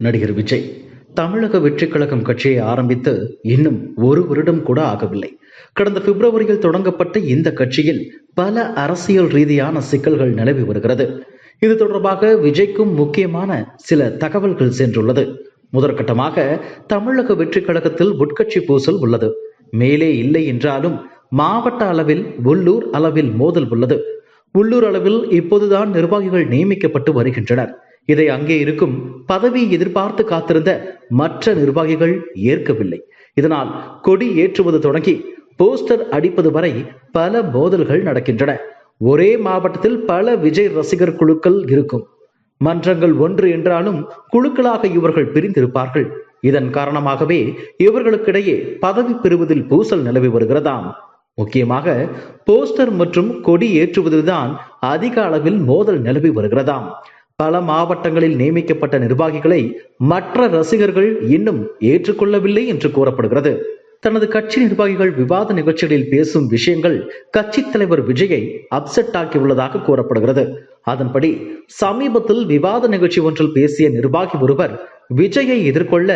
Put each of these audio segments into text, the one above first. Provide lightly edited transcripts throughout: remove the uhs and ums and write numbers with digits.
நடிகர் விஜய் தமிழக வெற்றிக் கழகம் கட்சியை ஆரம்பித்து இன்னும் ஒரு வருடம் கூட ஆகவில்லை. கடந்த பிப்ரவரியில் தொடங்கப்பட்ட இந்த கட்சியில் பல அரசியல் ரீதியான சிக்கல்கள் நிலவி வருகிறது. இது தொடர்பாக விஜய்க்கும் முக்கியமான சில தகவல்கள் சென்றுள்ளது. முதற்கட்டமாக தமிழக வெற்றிக் கழகத்தில் உட்கட்சி பூசல் உள்ளது. மேலே இல்லை என்றாலும் மாவட்ட அளவில் உள்ளூர் அளவில் மோதல் உள்ளது. உள்ளூர் அளவில் இப்போதுதான் நிர்வாகிகள் நியமிக்கப்பட்டு வருகின்றனர். இதை அங்கே இருக்கும் பதவி எதிர்பார்த்து காத்திருந்த மற்ற நிர்வாகிகள் ஏற்கவில்லை. இதனால் கொடி ஏற்றுவது தொடங்கி போஸ்டர் அடிப்பது வரை பல மோதல்கள் நடக்கின்றன. ஒரே மாவட்டத்தில் பல விஜய் ரசிகர் குழுக்கள் இருக்கும். மன்றங்கள் ஒன்று என்றாலும் குழுக்களாக இவர்கள் பிரிந்திருப்பார்கள். இதன் காரணமாகவே இவர்களுக்கிடையே பதவி பெறுவதில் பூசல் நிலவி வருகிறதாம். முக்கியமாக போஸ்டர் மற்றும் கொடி ஏற்றுவதில்தான் அதிக அளவில் மோதல் நிலவி வருகிறதாம். பல மாவட்டங்களில் நியமிக்கப்பட்ட நிர்வாகிகளை மற்ற ரசிகர்கள் இன்னும் ஏற்றுக்கொள்ளவில்லை என்று கூறப்படுகிறது. தனது கட்சி நிர்வாகிகள் விவாத நிகழ்ச்சிகளில் பேசும் விஷயங்கள் கட்சி தலைவர் விஜயை அப்செட் ஆக்கியுள்ளதாக கூறப்படுகிறது. அதன்படி சமீபத்தில் விவாத நிகழ்ச்சி ஒன்றில் பேசிய நிர்வாகி ஒருவர் விஜயை எதிர்கொள்ள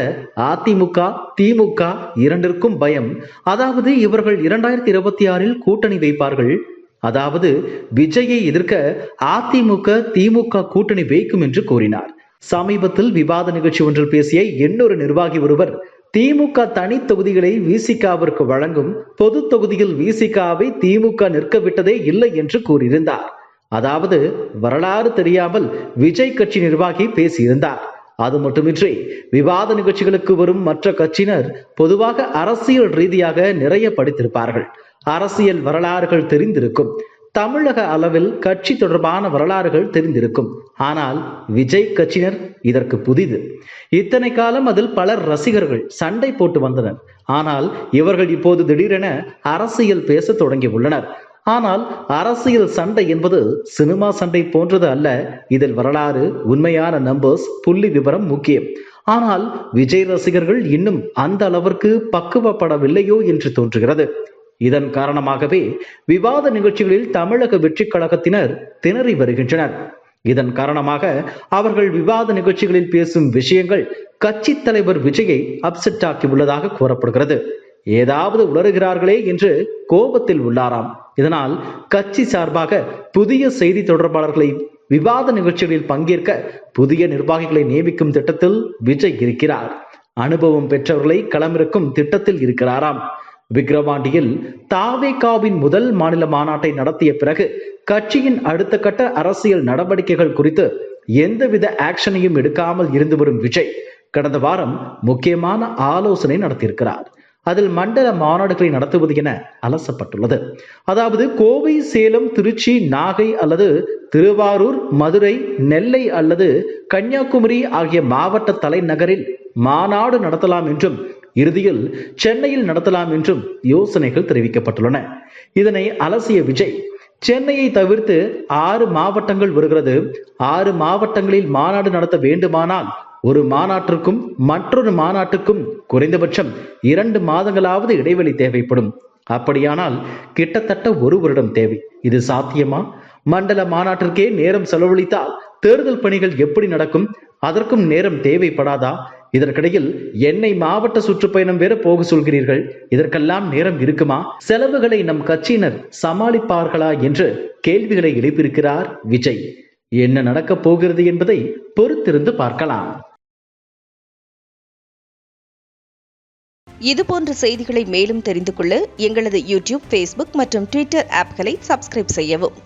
அதிமுக திமுக இரண்டிற்கும் பயம். அதாவது இவர்கள் 2026 கூட்டணி வைப்பார்கள். அதாவது விஜயை எதிர்க்க அதிமுக திமுக கூட்டணி வைக்கும் என்று கூறினார். சமீபத்தில் விவாத நிகழ்ச்சி ஒன்றில் பேசிய இன்னொரு நிர்வாகி ஒருவர் திமுக தனி தொகுதிகளை விசிகாவிற்கு வழங்கும், பொது தொகுதியில் விசிகாவை திமுக நிற்க விட்டதே இல்லை என்று கூறியிருந்தார். அதாவது வரலாறு தெரியாமல் விஜய் கட்சி நிர்வாகி பேசியிருந்தார். அது மட்டுமின்றி விவாத நிகழ்ச்சிகளுக்கு வரும் மற்ற கட்சியினர் பொதுவாக அரசியல் ரீதியாக நிறைய படித்திருப்பார்கள். அரசியல் வரலாறுகள் தெரிந்திருக்கும். தமிழக அளவில் கட்சி தொடர்பான வரலாறுகள் தெரிந்திருக்கும். ஆனால் விஜய் கட்சியினர் இதற்கு புதிது. இத்தனை காலம் அதில் பலர் ரசிகர்கள் சண்டை போட்டு வந்தனர். ஆனால் இவர்கள் இப்போது திடீரென அரசியல் பேச தொடங்கி உள்ளனர். ஆனால் அரசியல் சண்டை என்பது சினிமா சண்டை போன்றது அல்ல. இதில் வரலாறு, உண்மையான நம்பர்ஸ், புள்ளி விவரம் முக்கியம். ஆனால் விஜய் ரசிகர்கள் இன்னும் அந்த அளவிற்கு பக்குவப்படவில்லையோ என்று தோன்றுகிறது. இதன் காரணமாகவே விவாத நிகழ்ச்சிகளில் தமிழக வெற்றிக் கழகத்தினர் திணறி வருகின்றனர். இதன் காரணமாக அவர்கள் விவாத நிகழ்ச்சிகளில் பேசும் விஷயங்கள் கட்சி தலைவர் விஜயை அப்செட் ஆக்கி உள்ளதாக கூறப்படுகிறது. ஏதாவது உளறுகிறார்களே என்று கோபத்தில் உள்ளாராம். இதனால் கட்சி சார்பாக புதிய செய்தி தொடர்பாளர்களை விவாத நிகழ்ச்சிகளில் பங்கேற்க புதிய நிர்வாகிகளை நியமிக்கும் திட்டத்தில் விஜய் இருக்கிறார். அனுபவம் பெற்றவர்களை களமிறக்கும் திட்டத்தில் இருக்கிறாராம். விக்கிரவாண்டியில் தாவேகாவின் முதல் மாநில மாநாட்டை நடத்திய பிறகு கட்சியின் அடுத்த கட்ட அரசியல் நடவடிக்கைகள் குறித்து எந்தவித ஆக்ஷனையும் எடுக்காமல் இருந்து வரும் விஜய் கடந்த வாரம் முக்கியமான ஆலோசனை நடத்தியிருக்கிறார். அதில் மண்டல மாநாடுகளை நடத்துவது என அலசப்பட்டுள்ளது. அதாவது கோவை, சேலம், திருச்சி, நாகை அல்லது திருவாரூர், மதுரை, நெல்லை அல்லது கன்னியாகுமரி ஆகிய மாவட்ட தலைநகரில் மாநாடு நடத்தலாம் என்றும் இறுதியில் சென்னையில் நடத்தலாம் என்றும் யோசனைகள் தெரிவிக்கப்பட்டுள்ளன. இதனை அலசிய விஜய் சென்னையை தவிர்த்து 6 மாவட்டங்கள் வருகிறது. 6 மாவட்டங்களில் மாநாடு நடத்த வேண்டுமானால் ஒரு மாநாட்டிற்கும் மற்றொரு மாநாட்டுக்கும் குறைந்தபட்சம் 2 மாதங்களாவது இடைவெளி தேவைப்படும். அப்படியானால் கிட்டத்தட்ட 1 வருடம் தேவை. இது சாத்தியமா? மண்டல மாநாட்டிற்கே நேரம் செலவழித்தால் தேர்தல் பணிகள் எப்படி நடக்கும்? அதற்கும் நேரம் தேவைப்படாதா? இதற்கிடையில் என்னை மாவட்ட சுற்றுப்பயணம் வேற போக சொல்கிறீர்கள். இதற்கெல்லாம் நேரம் இருக்குமா? செலவுகளை நம் கட்சியினர் சமாளிப்பார்களா என்று கேள்விகளை எழுப்பியிருக்கிறார் விஜய். என்ன நடக்கப் போகிறது என்பதை பொறுத்திருந்து பார்க்கலாம். இதுபோன்ற செய்திகளை மேலும் தெரிந்து கொள்ள எங்களது யூடியூப், ஃபேஸ்புக் மற்றும் ட்விட்டர் ஆப்களை சப்ஸ்கிரைப் செய்யவும்.